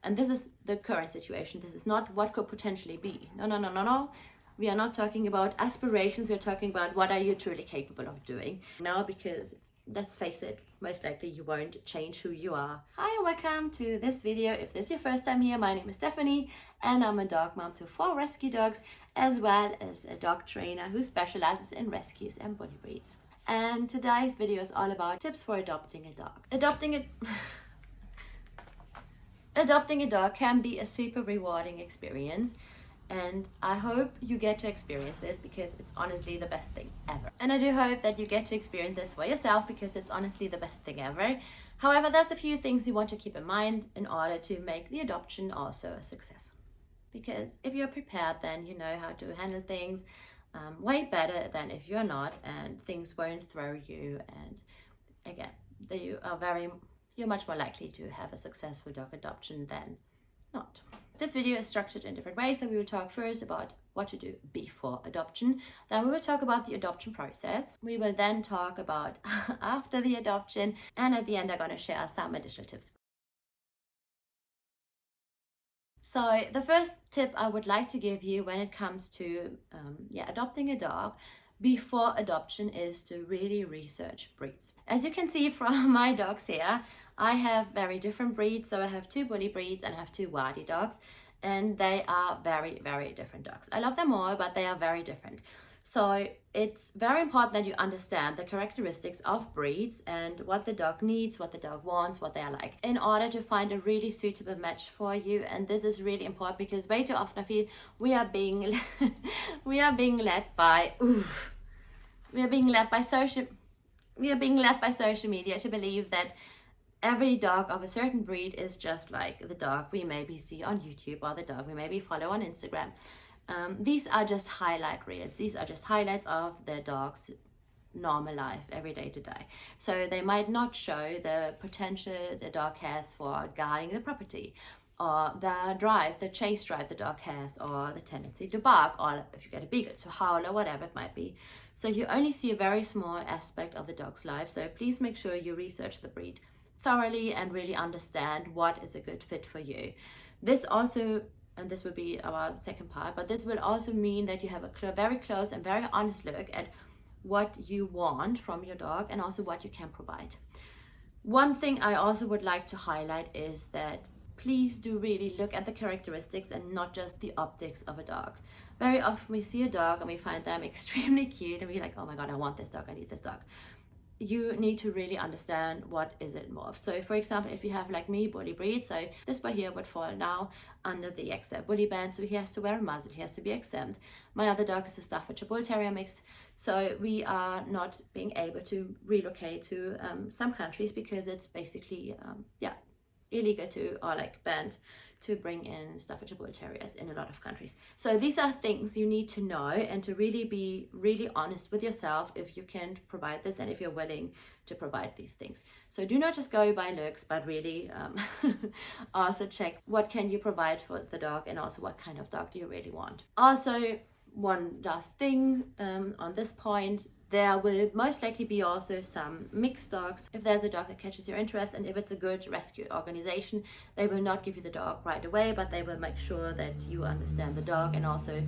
And this is the current situation. This is not what could potentially be. No, no, no, no, no. We are not talking about aspirations. We're talking about what are you truly capable of doing now, because let's face it, most likely you won't change who you are. Hi and welcome to this video. If this is your first time here, my name is Stephanie and I'm a dog mom to 4 rescue dogs, as well as a dog trainer who specializes in rescues and bully breeds. And today's video is all about tips for adopting a dog. Adopting a dog can be a super rewarding experience, and I hope you get to experience this because it's honestly the best thing ever. And I do hope that you get to experience this for yourself because it's honestly the best thing ever. However, there's a few things you want to keep in mind in order to make the adoption also a success. Because if you're prepared, then you know how to handle things way better than if you're not, and things won't throw you. And again, you're much more likely to have a successful dog adoption than not. This video is structured in different ways, so we will talk first about what to do before adoption. Then we will talk about the adoption process. We will then talk about after the adoption, and at the end I'm going to share some additional tips. So the first tip I would like to give you when it comes to adopting a dog before adoption is to really research breeds. As you can see from my dogs here, I have very different breeds. So I have 2 bully breeds and I have 2 Wadi dogs, and they are very, very different dogs. I love them all, but they are very different. So it's very important that you understand the characteristics of breeds and what the dog needs, what the dog wants, what they are like, in order to find a really suitable match for you. And this is really important because way too often I feel we are being led by social media to believe that every dog of a certain breed is just like the dog we maybe see on YouTube or the dog we maybe follow on Instagram. These are just highlight reels. These are just highlights of the dog's normal life, every day to day. So they might not show the potential the dog has for guarding the property, or the chase drive the dog has, or the tendency to bark, or if you get a beagle, to howl, or whatever it might be. So you only see a very small aspect of the dog's life. So please make sure you research the breed thoroughly and really understand what is a good fit for you. This also, and this will be our second part, but this will also mean that you have a very close and very honest look at what you want from your dog and also what you can provide. One thing I also would like to highlight is that please do really look at the characteristics and not just the optics of a dog. Very often we see a dog and we find them extremely cute and we're like, oh my God, I want this dog, I need this dog. You need to really understand what is involved. So for example, if you have like me, bully breed, so this boy here would fall now under the exempt bully ban, so he has to wear a muzzle, he has to be exempt. My other dog is a Staffordshire Bull Terrier mix, so we are not being able to relocate to some countries because it's basically illegal to, or like banned to bring in Staffordshire Bull Terriers in a lot of countries. So these are things you need to know and to really be really honest with yourself if you can provide this and if you're willing to provide these things. So do not just go by looks, but really also check what can you provide for the dog and also what kind of dog do you really want. Also, one last thing on this point, there will most likely be also some mixed dogs. If there's a dog that catches your interest and if it's a good rescue organization, they will not give you the dog right away, but they will make sure that you understand the dog and also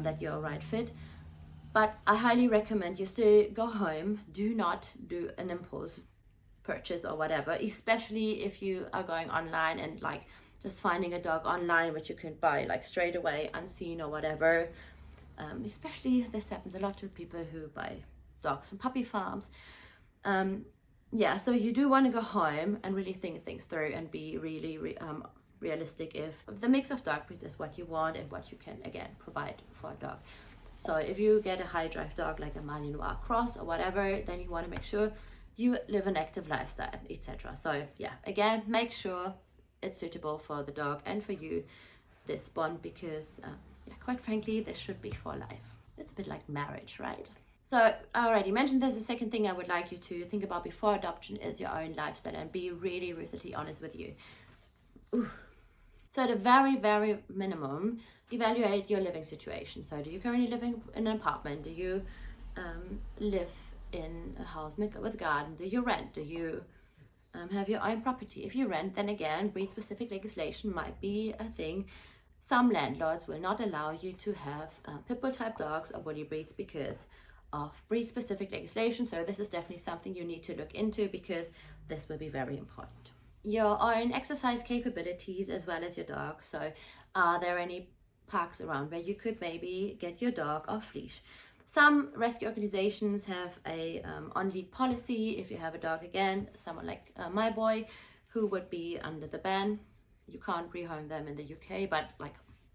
that you're a right fit. But I highly recommend you still go home. Do not do an impulse purchase or whatever, especially if you are going online and like just finding a dog online which you can buy like straight away unseen or whatever. Especially this happens a lot to people who buy dogs from puppy farms. So you do want to go home and really think things through and be really realistic if the mix of dog breeds is what you want and what you can again provide for a dog. So if you get a high drive dog like a Malinois cross or whatever, then you want to make sure you live an active lifestyle, etc. So again, make sure it's suitable for the dog and for you, this bond, because quite frankly, this should be for life. It's a bit like marriage, right? So I already mentioned this. The second thing I would like you to think about before adoption is your own lifestyle and be really ruthlessly honest with you. So at a very, very minimum, evaluate your living situation. So do you currently live in an apartment? Do you live in a house with a garden? Do you rent? Do you have your own property. If you rent, then again, breed-specific legislation might be a thing. Some landlords will not allow you to have pit bull type dogs or bully breeds because of breed-specific legislation. So this is definitely something you need to look into, because this will be very important. Your own exercise capabilities as well as your dog. So are there any parks around where you could maybe get your dog off leash? Some rescue organizations have a on-lead policy. If you have a dog, again, someone like my boy, who would be under the ban, you can't rehome them in the UK, but like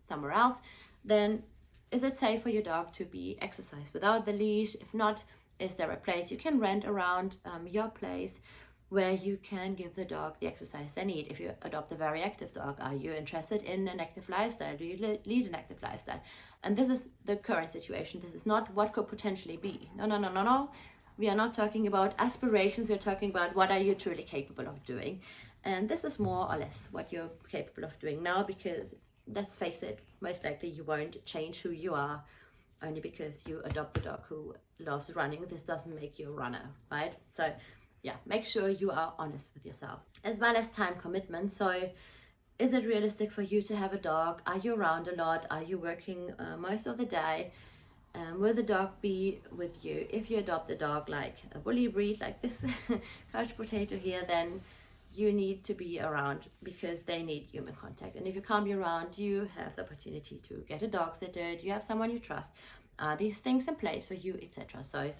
somewhere else, then is it safe for your dog to be exercised without the leash? If not, is there a place you can rent around your place where you can give the dog the exercise they need? If you adopt a very active dog, are you interested in an active lifestyle? Do you lead an active lifestyle? And this is the current situation. This is not what could potentially be. No. We are not talking about aspirations. We're talking about what are you truly capable of doing. And this is more or less what you're capable of doing now, because let's face it, most likely you won't change who you are only because you adopt a dog who loves running. This doesn't make you a runner, right? So yeah, make sure you are honest with yourself. As well as time commitment. So is it realistic for you to have a dog? Are you around a lot? Are you working most of the day? Will the dog be with you? If you adopt a dog like a bully breed, like this couch potato here, then you need to be around because they need human contact. And if you can't be around, you have the opportunity to get a dog sitter. You have someone you trust. These things in place for you, etc. So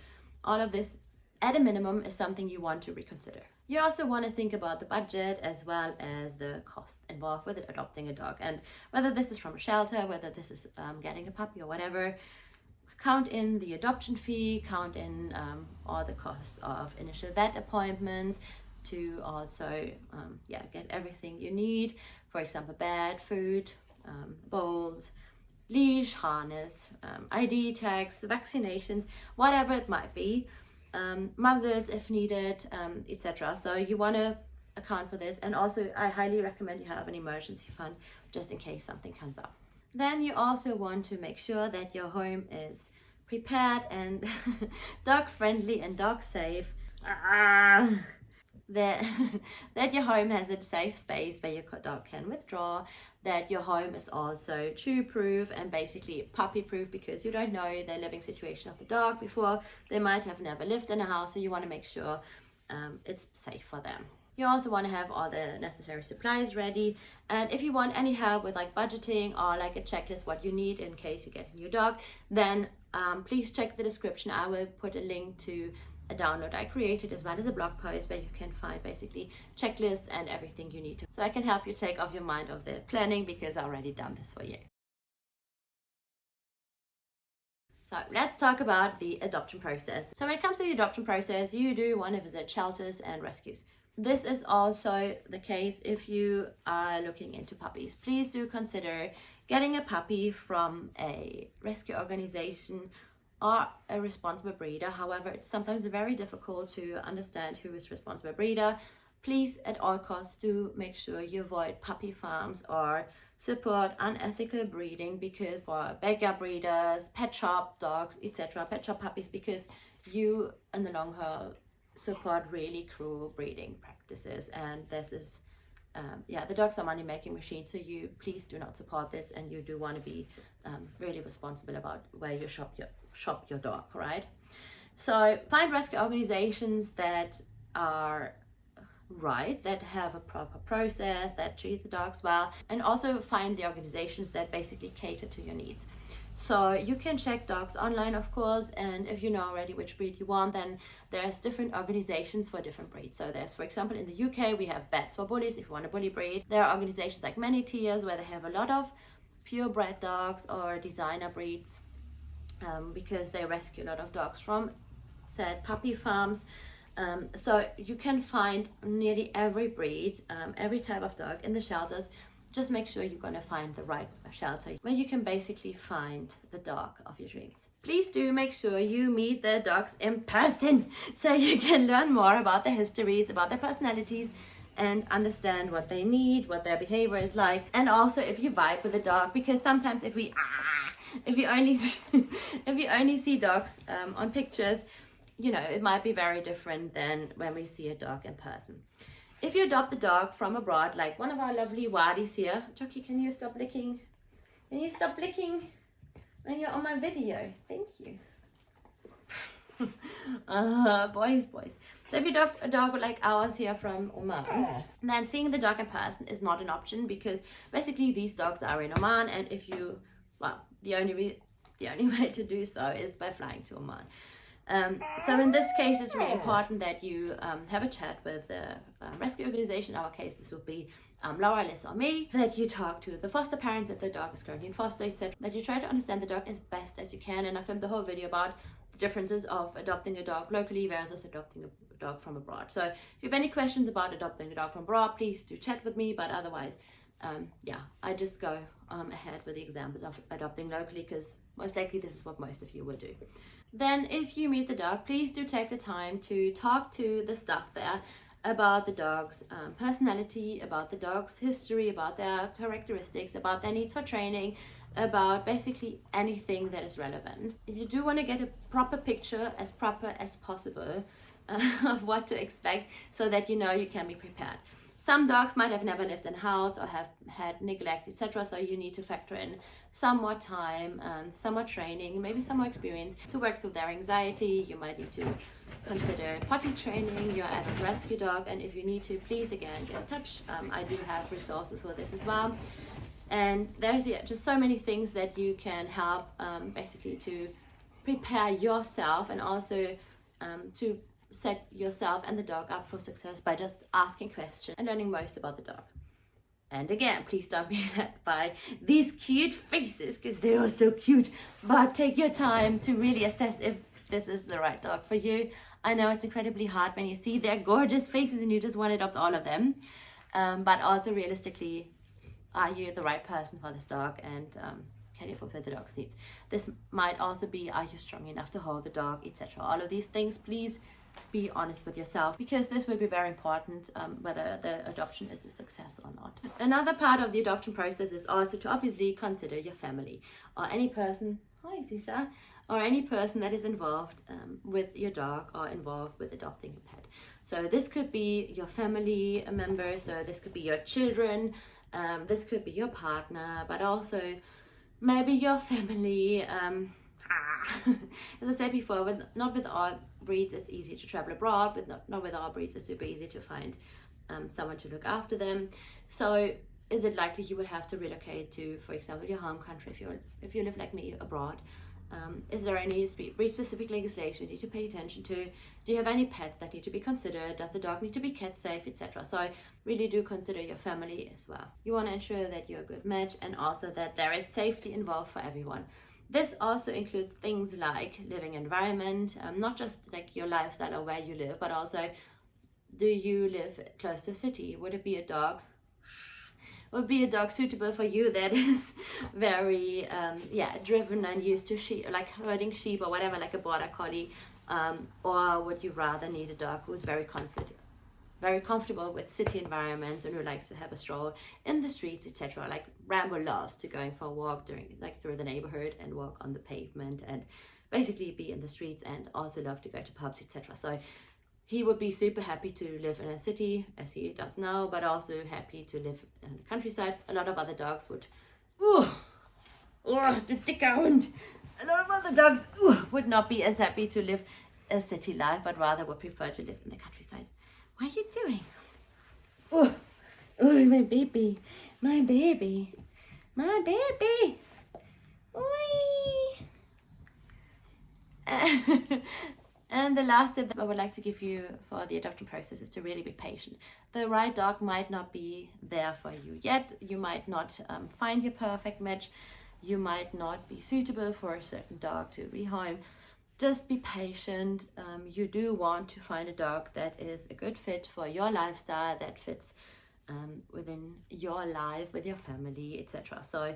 all of this, at a minimum, is something you want to reconsider. You also want to think about the budget as well as the costs involved with adopting a dog, and whether this is from a shelter, whether this is getting a puppy or whatever. Count in the adoption fee, count in all the costs of initial vet appointments, to also get everything you need. For example, bed, food, bowls, leash, harness, ID tags, vaccinations, whatever it might be. Muzzles if needed, etc. So you want to account for this, and also I highly recommend you have an emergency fund just in case something comes up. Then you also want to make sure that your home is prepared and dog friendly and dog safe. That your home has a safe space where your dog can withdraw, that your home is also chew proof and basically puppy proof, because you don't know the living situation of the dog before. They might have never lived in a house, so you want to make sure it's safe for them. You also want to have all the necessary supplies ready, and if you want any help with like budgeting or like a checklist what you need in case you get a new dog, then please check the description. I will put a link to a download I created as well as a blog post where you can find basically checklists and everything you need to. So I can help you take off your mind of the planning, because I've already done this for you. So let's talk about the adoption process. So when it comes to the adoption process, you do want to visit shelters and rescues. This is also the case if you are looking into puppies. Please do consider getting a puppy from a rescue organization or a responsible breeder. However, it's sometimes very difficult to understand who is responsible breeder. Please, at all costs, do make sure you avoid puppy farms or support unethical breeding, because for backyard breeders, pet shop dogs, etc., pet shop puppies, because you in the long haul support really cruel breeding practices, and this is the dogs are money-making machines, so you please do not support this, and you do want to be really responsible about where you shop your dog, right? So find rescue organizations that are right, that have a proper process, that treat the dogs well, and also find the organizations that basically cater to your needs. So you can check dogs online, of course, and if you know already which breed you want, then there's different organizations for different breeds. So there's, for example, in the UK, we have Beds for Bullies if you want a bully breed. There are organizations like Many Tiers where they have a lot of purebred dogs or designer breeds, because they rescue a lot of dogs from said puppy farms. So you can find nearly every breed, every type of dog in the shelters. Just make sure you're going to find the right shelter where you can basically find the dog of your dreams. Please do make sure you meet the dogs in person so you can learn more about their histories, about their personalities, and understand what they need, what their behavior is like, and also if you vibe with the dog, because sometimes if we only see dogs on pictures, you know, it might be very different than when we see a dog in person. If you adopt a dog from abroad, like one of our lovely waddies here, Chucky, can you stop licking? Can you stop licking when you're on my video? Thank you. Boys. So if you adopt a dog like ours here from Oman, then seeing the dog in person is not an option, because basically these dogs are in Oman, and if you, well, the only way to do so is by flying to Oman. So in this case, it's really important that you have a chat with the rescue organization. In our case, this would be Laura, Liz, or me. That you talk to the foster parents if the dog is currently in foster, etc. That you try to understand the dog as best as you can. And I filmed the whole video about the differences of adopting a dog locally versus adopting a dog from abroad. So if you have any questions about adopting a dog from abroad, please do chat with me. But otherwise, I just go ahead with the examples of adopting locally, because most likely this is what most of you would do. Then if you meet the dog, please do take the time to talk to the staff there about the dog's personality, about the dog's history, about their characteristics, about their needs for training, about basically anything that is relevant. You do want to get a proper picture, as proper as possible, of what to expect, so that you know you can be prepared. Some dogs might have never lived in a house or have had neglect, etc. So you need to factor in some more time, some more training, maybe some more experience to work through their anxiety. You might need to consider potty training your adult rescue dog. And if you need to, please again get in touch. I do have resources for this as well. And there's just so many things that you can help basically to prepare yourself, and also to set yourself and the dog up for success by just asking questions and learning most about the dog. And again, please don't be led by these cute faces, because they are so cute, but take your time to really assess if this is the right dog for you. I know it's incredibly hard when you see their gorgeous faces and you just want to adopt all of them, but also realistically, are you the right person for this dog, and can you fulfill the dog's needs? This might also be, are you strong enough to hold the dog, etc. All of these things, please be honest with yourself, because this will be very important whether the adoption is a success or not. Another part of the adoption process is also to obviously consider your family, or any person, hi Zisa, or any person that is involved with your dog or involved with adopting a pet. So this could be your family members, so this could be your children, this could be your partner, but also maybe your family. As I said before, not with all breeds it's easy to travel abroad, but not with all breeds it's super easy to find someone to look after them. So is it likely you would have to relocate to, for example, your home country if you live like me abroad? Is there any breed specific legislation you need to pay attention to? Do you have any pets that need to be considered? Does the dog need to be cat safe, etc.? So really do consider your family as well. You want to ensure that you're a good match, and also that there is safety involved for everyone. This also includes things like living environment, not just like your lifestyle or where you live, but also, do you live close to a city? Would it be a dog? Would be a dog suitable for you that is very driven and used to sheep, like herding sheep or whatever, like a border collie, or would you rather need a dog who's very comfortable with city environments and who likes to have a stroll in the streets, etc. Like Rambo loves to going for a walk through the neighborhood and walk on the pavement and basically be in the streets, and also love to go to pubs, etc. So he would be super happy to live in a city, as he does now, but also happy to live in the countryside. A lot of other dogs would, the dicker Hund. A lot of other dogs would not be as happy to live a city life, but rather would prefer to live in the countryside. What are you doing? Oh, my baby, my baby, my baby. Oi. And the last tip that I would like to give you for the adoption process is to really be patient. The right dog might not be there for you yet. You might not find your perfect match. You might not be suitable for a certain dog to rehome. Just be patient. You do want to find a dog that is a good fit for your lifestyle, that fits within your life, with your family, etc. So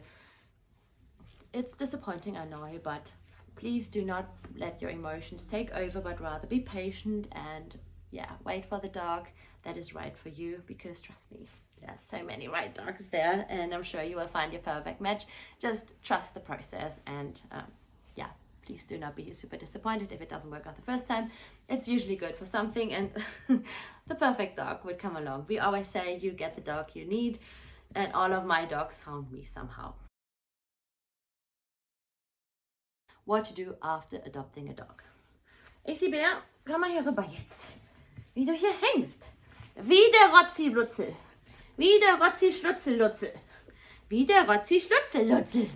it's disappointing, I know, but please do not let your emotions take over, but rather be patient and wait for the dog that is right for you, because trust me, there's so many right dogs there, and I'm sure you will find your perfect match. Just trust the process, and Please do not be super disappointed if it doesn't work out the first time. It's usually good for something, and the perfect dog would come along. We always say you get the dog you need, and all of my dogs found me somehow. What to do after adopting a dog. Bär, komm mal hier rüber jetzt. Wie du hier hängst. Wie der Rotzi-Blutzel. Wie der Rotzi-Schlutzel-Lutzel. Wie der Rotzi-Schlutzel-Lutzel.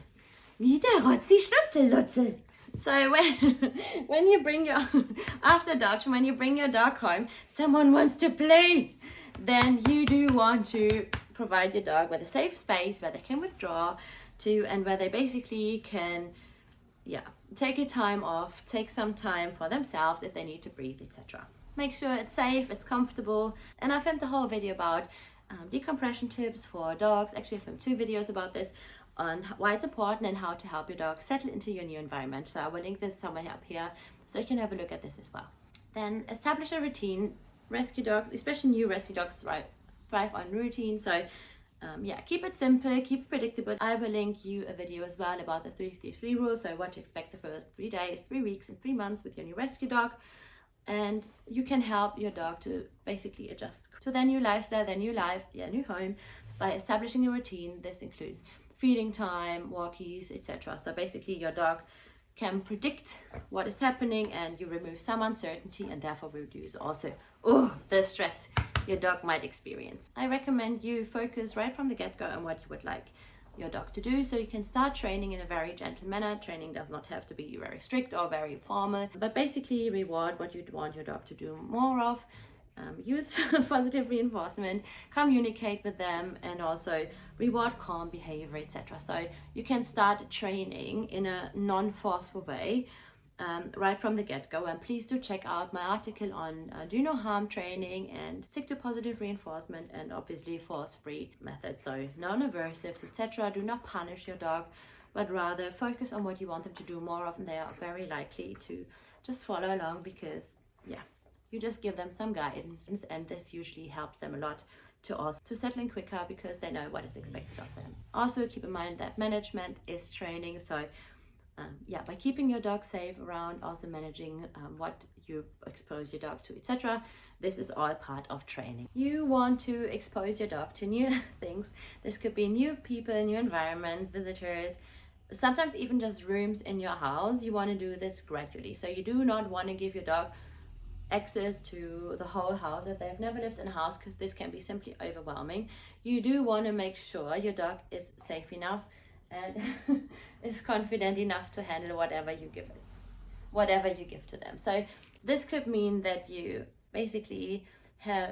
Wie der Rotzi-Schlutzel-Lutzel. So when you bring your, after adoption, when you bring your dog home, someone wants to play, then you do want to provide your dog with a safe space where they can withdraw to, and where they basically can, take a time off, take some time for themselves if they need to breathe, etc. Make sure it's safe, it's comfortable. And I filmed the whole video about decompression tips for dogs. Actually, I filmed 2 videos about this, on why it's important and how to help your dog settle into your new environment. So I will link this somewhere up here so you can have a look at this as well. Then establish a routine. Rescue dogs, especially new rescue dogs, thrive on routine. So keep it simple, keep it predictable. I will link you a video as well about the 3-3-3 rule. So what to expect the first 3 days, 3 weeks, and 3 months with your new rescue dog. And you can help your dog to basically adjust to their new lifestyle, their new life, their new home by establishing a routine. This includes feeding time, walkies, etc. So basically your dog can predict what is happening, and you remove some uncertainty and therefore reduce also the stress your dog might experience. I recommend you focus right from the get-go on what you would like your dog to do, so you can start training in a very gentle manner. Training does not have to be very strict or very formal, but basically reward what you'd want your dog to do more of. Use positive reinforcement, communicate with them, and also reward calm behavior, etc. So you can start training in a non-forceful way right from the get-go. And please do check out my article on do no harm training and stick to positive reinforcement and obviously force-free methods. So no aversives, etc. Do not punish your dog, but rather focus on what you want them to do more often. They are very likely to just follow along because you just give them some guidance, and this usually helps them a lot to settle in quicker because they know what is expected of them. Also keep in mind that management is training. So by keeping your dog safe around, also managing what you expose your dog to, etc. This is all part of training. You want to expose your dog to new things. This could be new people, new environments, visitors, sometimes even just rooms in your house. You want to do this gradually. So you do not want to give your dog access to the whole house if they've never lived in a house, because this can be simply overwhelming. You do want to make sure your dog is safe enough and is confident enough to handle whatever you give to them. So this could mean that you basically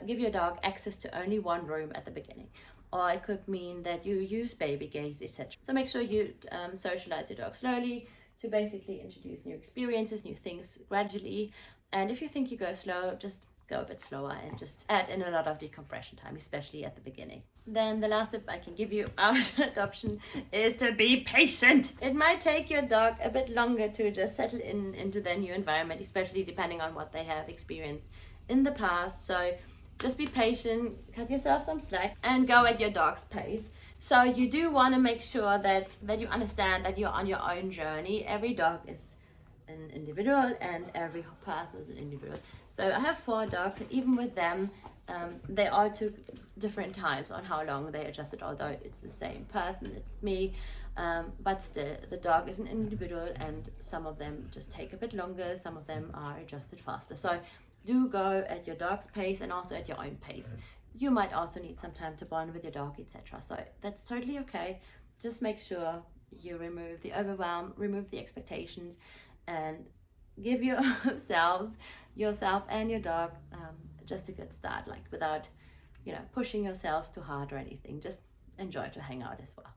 give your dog access to only one room at the beginning, or it could mean that you use baby gates, etc. So make sure you socialize your dog slowly to basically introduce new experiences, new things gradually. And if you think you go slow, just go a bit slower and just add in a lot of decompression time, especially at the beginning. Then the last tip I can give you after adoption is to be patient. It might take your dog a bit longer to just settle into their new environment, especially depending on what they have experienced in the past. So just be patient, cut yourself some slack, and go at your dog's pace. So you do want to make sure that you understand that you're on your own journey. Every dog is an individual and every person is an individual. So I have 4 dogs, and even with them they all took different times on how long they adjusted, although it's the same person, it's me, but still the dog is an individual, and some of them just take a bit longer, some of them are adjusted faster. So do go at your dog's pace and also at your own pace. You might also need some time to bond with your dog, etc. So that's totally okay. Just make sure you remove the overwhelm, remove the expectations, and give yourself and your dog just a good start, like without pushing yourselves too hard or anything. Just enjoy to hang out as well.